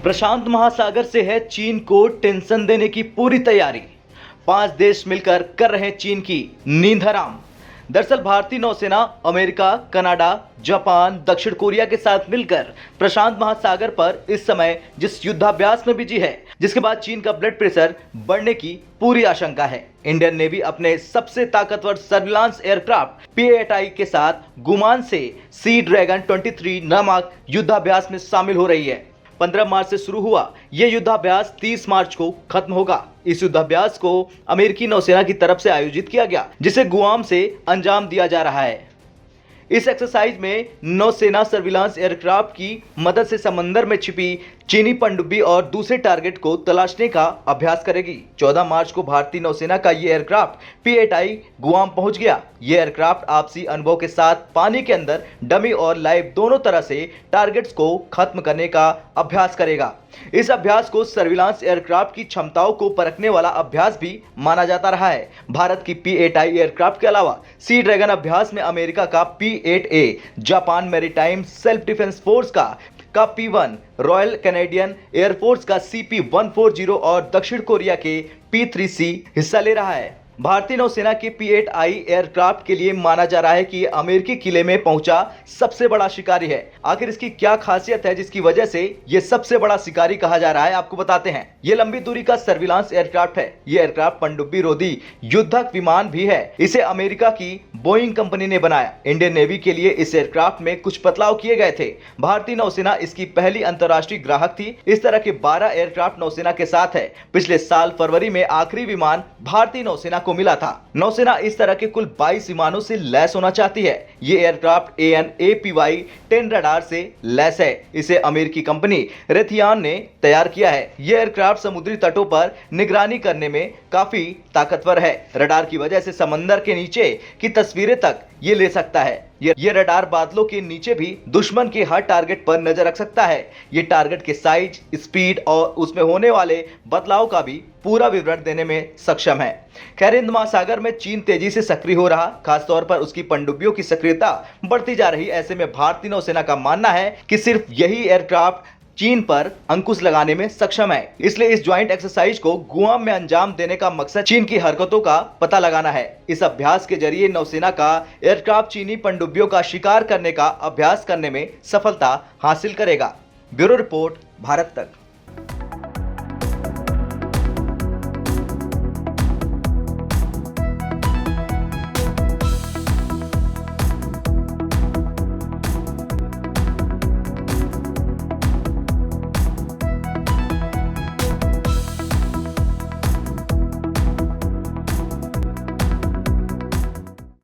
प्रशांत महासागर से है चीन को टेंशन देने की पूरी तैयारी। 5 देश मिलकर कर रहे हैं चीन की नींद हराम। दरअसल भारतीय नौसेना अमेरिका, कनाडा, जापान, दक्षिण कोरिया के साथ मिलकर प्रशांत महासागर पर इस समय जिस युद्धाभ्यास में बिजी है, जिसके बाद चीन का ब्लड प्रेशर बढ़ने की पूरी आशंका है। इंडियन नेवी अपने सबसे ताकतवर सर्विलांस एयरक्राफ्ट P-8I के साथ गुमान से सी ड्रैगन 23 नामक युद्धाभ्यास में शामिल हो रही है। 15 मार्च से शुरू हुआ यह युद्धाभ्यास 30 मार्च को खत्म होगा। इस युद्धाभ्यास को अमेरिकी नौसेना की तरफ से आयोजित किया गया, जिसे गुआम से अंजाम दिया जा रहा है। इस एक्सरसाइज में नौसेना सर्विलांस एयरक्राफ्ट की मदद से समंदर में छिपी चीनी पनडुब्बी और दूसरे टारगेट को तलाशने का अभ्यास करेगी। 14 मार्च को भारतीय नौसेना का ये एयरक्राफ्ट P-8I गुआम पहुंच गया। ये एयरक्राफ्ट आपसी अनुभव के साथ पानी के अंदर डमी और लाइव दोनों तरह से टारगेट्स को खत्म करने का अभ्यास करेगा। इस अभ्यास को सर्विलांस एयरक्राफ्ट की क्षमताओं को परखने वाला अभ्यास भी माना जाता रहा है। भारत की P-8I एयरक्राफ्ट के अलावा सी ड्रैगन अभ्यास में अमेरिका का P-8A, Japan maritime self defence force का P-1, रॉयल कैनेडियन एयरफोर्स का CP-140 और दक्षिण कोरिया के P-3C हिस्सा ले रहा है। भारतीय नौसेना के P-8I एयरक्राफ्ट के लिए माना जा रहा है कि अमेरिकी किले में पहुंचा सबसे बड़ा शिकारी है। आखिर इसकी क्या खासियत है जिसकी वजह से यह सबसे बड़ा शिकारी कहा जा रहा है, आपको बताते हैं। यह लंबी दूरी का सर्विलांस एयरक्राफ्ट है। यह एयरक्राफ्ट पनडुब्बी रोधी युद्धक विमान भी है। इसे अमेरिका की बोइंग कंपनी ने बनाया। इंडियन नेवी के लिए इस एयरक्राफ्ट में कुछ बदलाव किए गए थे। भारतीय नौसेना इसकी पहली अंतर्राष्ट्रीय ग्राहक थी। इस तरह के 12 एयरक्राफ्ट नौसेना के साथ है। पिछले साल फरवरी में आखिरी विमान भारतीय नौसेना को मिला था। नौसेना इस तरह के कुल 22 विमानों से लैस होना चाहती है। ये एयरक्राफ्ट AN/APY-10 रडार से लैस है। इसे अमेरिकी कंपनी रेथियान ने तैयार किया है। यह एयरक्राफ्ट समुद्री तटों पर निगरानी करने में काफी ताकतवर है। रडार की वजह से समंदर के नीचे की तस्वीरें तक ये ले सकता है। ये रडार बादलों के नीचे भी दुश्मन के हर टारगेट पर नजर रख सकता है। ये टारगेट के साइज, स्पीड और उसमें होने वाले बदलाव का भी पूरा विवरण देने में सक्षम है। खैर, हिंद महासागर में चीन तेजी से सक्रिय हो रहा, खासतौर पर उसकी पनडुब्बियों की सक्रियता बढ़ती जा रही। ऐसे में भारतीय नौसेना का मानना है कि सिर्फ यही एयरक्राफ्ट चीन पर अंकुश लगाने में सक्षम है। इसलिए इस ज्वाइंट एक्सरसाइज को गुआम में अंजाम देने का मकसद चीन की हरकतों का पता लगाना है। इस अभ्यास के जरिए नौसेना का एयरक्राफ्ट चीनी पनडुब्बियों का शिकार करने का अभ्यास करने में सफलता हासिल करेगा। ब्यूरो रिपोर्ट, भारत तक।